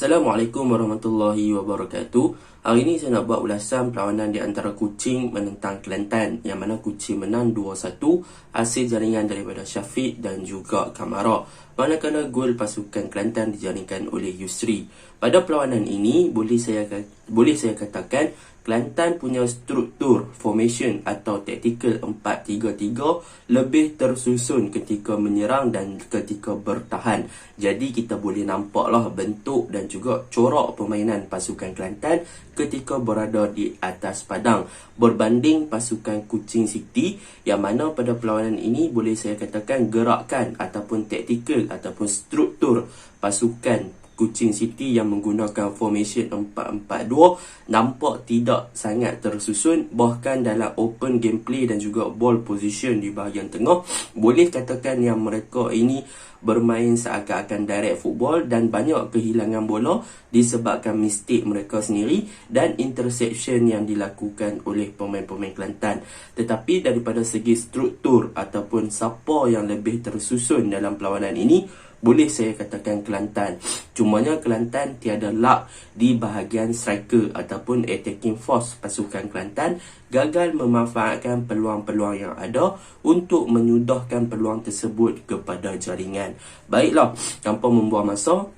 Assalamualaikum warahmatullahi wabarakatuh. Hari ini saya nak buat ulasan perlawanan di antara Kuching menentang Kelantan, yang mana Kuching menang 2-1 hasil jaringan daripada Syafiq dan juga Kamara, manakala gol pasukan Kelantan dijaringkan oleh Yusri. Pada perlawanan ini boleh saya katakan Kelantan punya struktur formation atau tactical 4-3-3 lebih tersusun ketika menyerang dan ketika bertahan. Jadi kita boleh nampaklah bentuk dan juga corak permainan pasukan Kelantan ketika berada di atas padang berbanding pasukan Kuching City, yang mana pada perlawanan ini boleh saya katakan gerakan ataupun tactical ataupun struktur pasukan Kuching City yang menggunakan formation 4-4-2 nampak tidak sangat tersusun. Bahkan dalam open gameplay dan juga ball position di bahagian tengah, boleh katakan yang mereka ini bermain seakan-akan direct football dan banyak kehilangan bola disebabkan mistik mereka sendiri dan interception yang dilakukan oleh pemain-pemain Kelantan. Tetapi daripada segi struktur ataupun siapa yang lebih tersusun dalam perlawanan ini, boleh saya katakan Kelantan. Cumanya Kelantan tiada luck di bahagian striker ataupun attacking force pasukan Kelantan gagal memanfaatkan peluang-peluang yang ada untuk menyudahkan peluang tersebut kepada jaringan. Baiklah, tanpa membuang masa,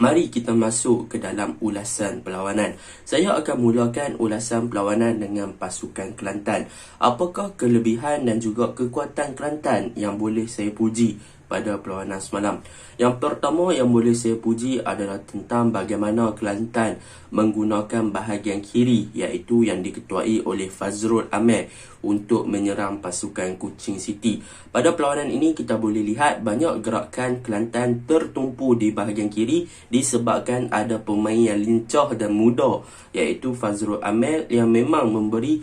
mari kita masuk ke dalam ulasan perlawanan. Saya akan mulakan ulasan perlawanan dengan pasukan Kelantan. Apakah kelebihan dan juga kekuatan Kelantan yang boleh saya puji pada perlawanan semalam? Yang pertama yang boleh saya puji adalah tentang bagaimana Kelantan menggunakan bahagian kiri, iaitu yang diketuai oleh Fazrul Amir untuk menyerang pasukan Kuching City. Pada perlawanan ini kita boleh lihat banyak gerakan Kelantan tertumpu di bahagian kiri disebabkan ada pemain yang lincah dan muda, iaitu Fazrul Amir, yang memang memberi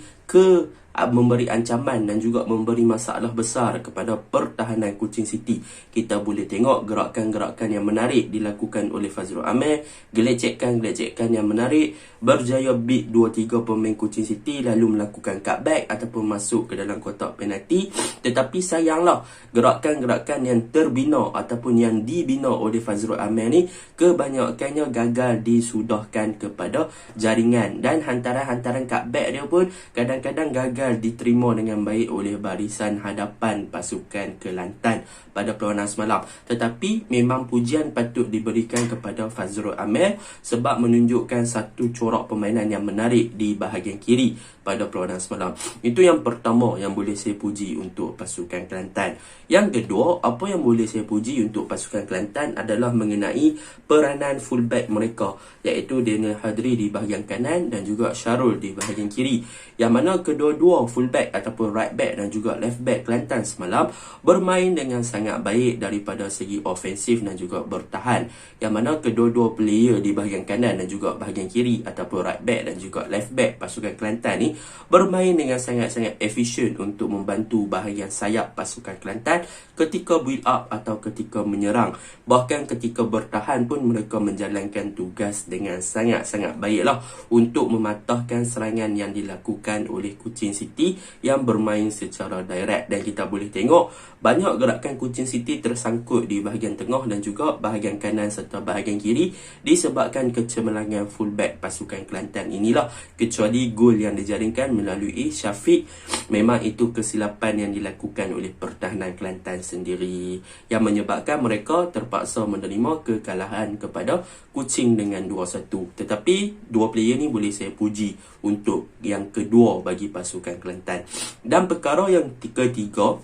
ancaman dan juga memberi masalah besar kepada pertahanan Kuching City. Kita boleh tengok gerakan-gerakan yang menarik dilakukan oleh Fazrul Amir, gelecekan yang menarik, berjaya beat 2-3 pemain Kuching City lalu melakukan cutback ataupun masuk ke dalam kotak penalti. Tetapi sayanglah gerakan-gerakan yang terbina ataupun yang dibina oleh Fazrul Amir ni kebanyakannya gagal disudahkan kepada jaringan, dan hantaran-hantaran cutback dia pun kadang-kadang gagal diterima dengan baik oleh barisan hadapan pasukan Kelantan pada perlawanan semalam. Tetapi memang pujian patut diberikan kepada Fazrul Amir sebab menunjukkan satu corak permainan yang menarik di bahagian kiri pada perlawanan semalam. Itu yang pertama yang boleh saya puji untuk pasukan Kelantan. Yang kedua, apa yang boleh saya puji untuk pasukan Kelantan adalah mengenai peranan fullback mereka, iaitu Daniel Hadri di bahagian kanan dan juga Syarul di bahagian kiri, yang mana kedua-dua fullback ataupun right back dan juga left back Kelantan semalam bermain dengan sangat baik daripada segi ofensif dan juga bertahan, yang mana kedua-dua player di bahagian kanan dan juga bahagian kiri ataupun right back dan juga left back pasukan Kelantan ni bermain dengan sangat-sangat efisien untuk membantu bahagian sayap pasukan Kelantan ketika build up atau ketika menyerang. Bahkan ketika bertahan pun mereka menjalankan tugas dengan sangat-sangat baiklah untuk mematahkan serangan yang dilakukan oleh Kuching City yang bermain secara direct. Dan kita boleh tengok banyak gerakan Kuching City tersangkut di bahagian tengah dan juga bahagian kanan serta bahagian kiri disebabkan kecemerlangan fullback pasukan Kelantan inilah, kecuali gol yang dijaringkan melalui Syafiq. Memang itu kesilapan yang dilakukan oleh pertahanan Kelantan sendiri yang menyebabkan mereka terpaksa menerima kekalahan kepada Kuching dengan 2-1. Tetapi dua player ni boleh saya puji untuk yang kedua bagi pasukan Kelantan. Dan perkara yang ketiga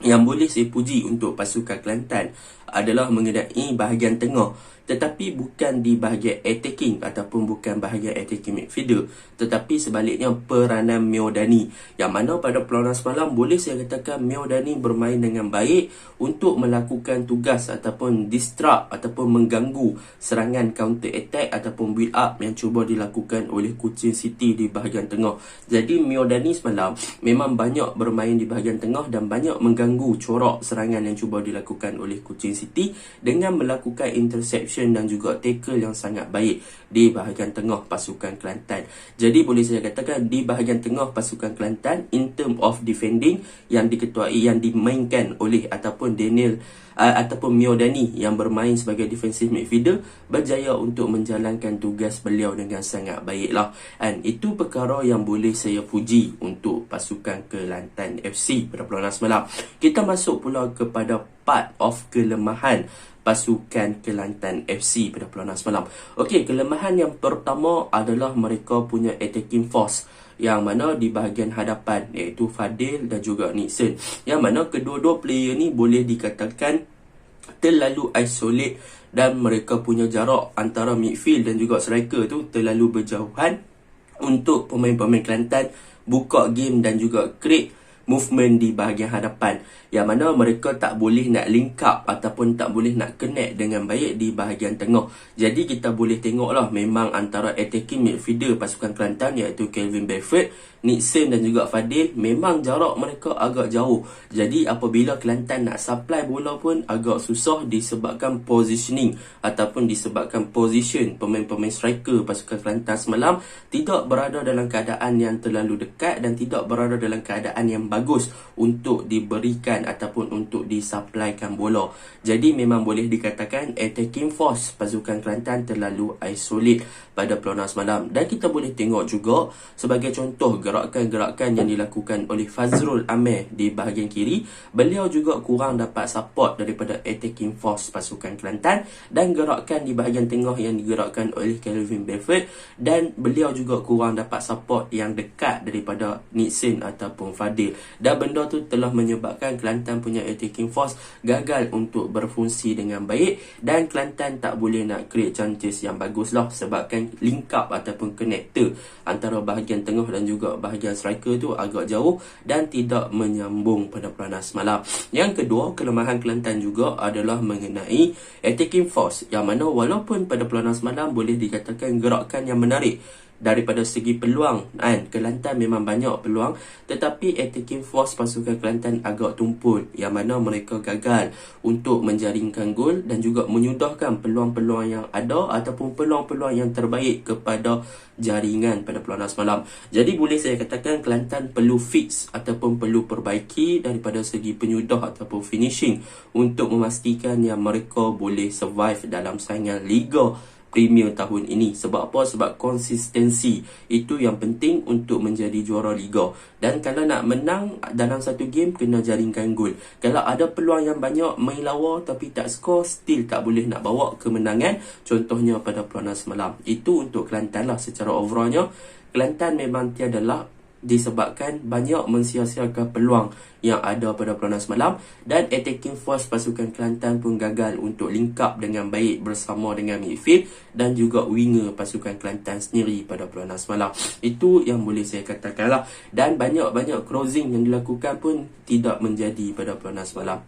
yang boleh saya puji untuk pasukan Kelantan adalah mengenai bahagian tengah, tetapi bukan di bahagian attacking ataupun bukan bahagian attacking midfielder, tetapi sebaliknya peranan Meodani, yang mana pada perlawanan semalam boleh saya katakan Meodani bermain dengan baik untuk melakukan tugas ataupun distract ataupun mengganggu serangan counter attack ataupun build up yang cuba dilakukan oleh Kuching City di bahagian tengah. Jadi Meodani semalam memang banyak bermain di bahagian tengah dan banyak mengganggu corak serangan yang cuba dilakukan oleh Kuching City dengan melakukan interception possession dan juga tackle yang sangat baik di bahagian tengah pasukan Kelantan. Jadi boleh saya katakan di bahagian tengah pasukan Kelantan, in term of defending, yang diketuai, yang dimainkan oleh ataupun ataupun Miodani yang bermain sebagai defensive midfielder, berjaya untuk menjalankan tugas beliau dengan sangat baiklah. Dan itu perkara yang boleh saya puji untuk pasukan Kelantan FC pada peluang semalam. Kita masuk pula kepada part of kelemahan pasukan Kelantan FC pada perlawanan semalam. Okey, kelemahan yang pertama adalah mereka punya attacking force, yang mana di bahagian hadapan iaitu Fadil dan juga Nixon, yang mana kedua-dua player ni boleh dikatakan terlalu isolate dan mereka punya jarak antara midfield dan juga striker tu terlalu berjauhan untuk pemain-pemain Kelantan buka game dan juga create movement di bahagian hadapan, yang mana mereka tak boleh nak link up ataupun tak boleh nak connect dengan baik di bahagian tengah. Jadi kita boleh tengoklah memang antara attacking midfielder pasukan Kelantan iaitu Kelvin Bedford, Nixon dan juga Fadil, memang jarak mereka agak jauh. Jadi apabila Kelantan nak supply bola pun agak susah disebabkan positioning ataupun disebabkan position pemain-pemain striker pasukan Kelantan semalam tidak berada dalam keadaan yang terlalu dekat dan tidak berada dalam keadaan yang bagus untuk diberikan ataupun untuk disupplykan bola. Jadi memang boleh dikatakan attacking force pasukan Kelantan terlalu isolate pada perlawanan semalam. Dan kita boleh tengok juga sebagai contoh gerakan-gerakan yang dilakukan oleh Fazrul Amir di bahagian kiri, beliau juga kurang dapat support daripada attacking force pasukan Kelantan, dan gerakan di bahagian tengah yang digerakkan oleh Kelvin Bedford, dan beliau juga kurang dapat support yang dekat daripada Nixon ataupun Fadil. Dan benda tu telah menyebabkan Kelantan punya attacking force gagal untuk berfungsi dengan baik, dan Kelantan tak boleh nak create chances yang bagus lah, sebabkan link up ataupun connector antara bahagian tengah dan juga bahagian striker tu agak jauh dan tidak menyambung pada peranan semalam. Yang kedua, kelemahan Kelantan juga adalah mengenai attacking force, yang mana walaupun pada peranan semalam boleh dikatakan gerakan yang menarik daripada segi peluang, kan, Kelantan memang banyak peluang, tetapi attacking force pasukan Kelantan agak tumpul, yang mana mereka gagal untuk menjaringkan gol dan juga menyudahkan peluang-peluang yang ada ataupun peluang-peluang yang terbaik kepada jaringan pada perlawanan semalam. Jadi boleh saya katakan Kelantan perlu fix ataupun perlu perbaiki daripada segi penyudah ataupun finishing untuk memastikan yang mereka boleh survive dalam saingan Liga Premier tahun ini. Sebab apa? Sebab konsistensi itu yang penting untuk menjadi juara Liga. Dan kalau nak menang dalam satu game, kena jaringkan gol. Kalau ada peluang yang banyak, main lawa tapi tak skor, still tak boleh nak bawa kemenangan. Contohnya pada perlawanan semalam. Itu untuk Kelantan lah secara overallnya. Kelantan memang tiadalah disebabkan banyak mensia-siakan peluang yang ada pada perlawanan semalam, dan attacking force pasukan Kelantan pun gagal untuk link up dengan baik bersama dengan midfield dan juga winger pasukan Kelantan sendiri pada perlawanan semalam. Itu yang boleh saya katakan lah. Dan banyak-banyak crossing yang dilakukan pun tidak menjadi pada perlawanan semalam.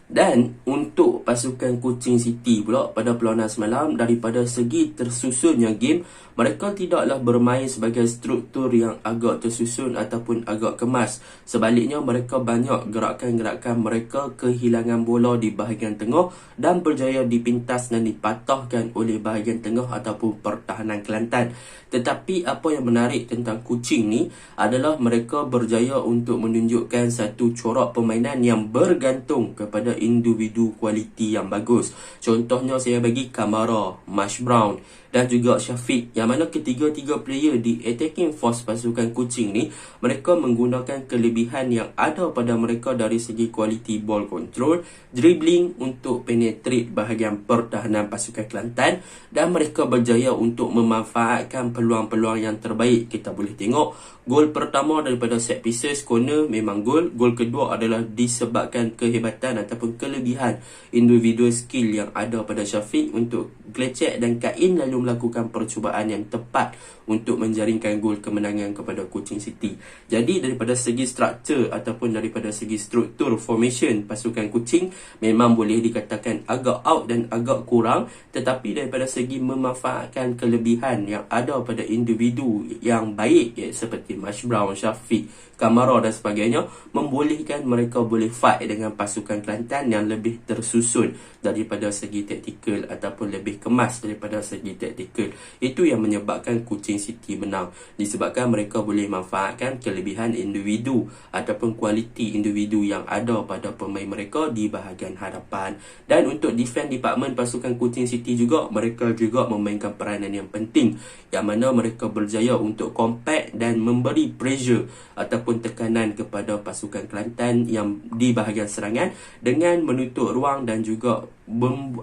Dan untuk pasukan Kuching City pula pada perlawanan semalam, daripada segi tersusunnya game, mereka tidaklah bermain sebagai struktur yang agak tersusun ataupun agak kemas. Sebaliknya, mereka banyak gerakan-gerakan mereka kehilangan bola di bahagian tengah dan berjaya dipintas dan dipatahkan oleh bahagian tengah ataupun pertahanan Kelantan. Tetapi apa yang menarik tentang Kuching ni adalah mereka berjaya untuk menunjukkan satu corak permainan yang bergantung kepada individu kualiti yang bagus. Contohnya saya bagi Kamara, Marsh Brown dan juga Syafiq, yang mana ketiga-tiga player di attacking force pasukan Kuching ni, mereka menggunakan kelebihan yang ada pada mereka dari segi kualiti ball control, dribbling untuk penetrate bahagian pertahanan pasukan Kelantan, dan mereka berjaya untuk memanfaatkan peluang-peluang yang terbaik. Kita boleh tengok gol pertama daripada set pieces corner memang gol. Gol kedua adalah disebabkan kehebatan ataupun kelebihan individual skill yang ada pada Syafiq untuk gelecek dan kain lalu melakukan percubaan yang tepat untuk menjaringkan gol kemenangan kepada Kuching City. Jadi daripada segi struktur ataupun daripada segi struktur formation pasukan Kuching memang boleh dikatakan agak out dan agak kurang, tetapi daripada segi memanfaatkan kelebihan yang ada pada individu yang baik, seperti Marsh Brown, Syafiq, Kamara dan sebagainya, membolehkan mereka boleh fight dengan pasukan Kelantan Kelantan yang lebih tersusun daripada segi taktikal ataupun lebih kemas daripada segi taktikal. Itu yang menyebabkan Kuching City menang, disebabkan mereka boleh manfaatkan kelebihan individu ataupun kualiti individu yang ada pada pemain mereka di bahagian hadapan. Dan untuk defense department pasukan Kuching City juga, mereka juga memainkan peranan yang penting, yang mana mereka berjaya untuk compact dan memberi pressure ataupun tekanan kepada pasukan Kelantan yang di bahagian serangan dengan menutup ruang dan juga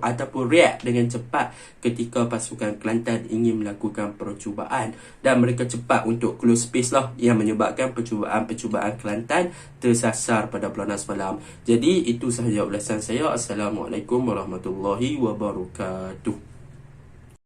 ataupun react dengan cepat ketika pasukan Kelantan ingin melakukan percubaan, dan mereka cepat untuk close space lah yang menyebabkan percubaan Kelantan tersasar pada peluang semalam. Jadi itu sahaja ulasan saya. Assalamualaikum warahmatullahi wabarakatuh.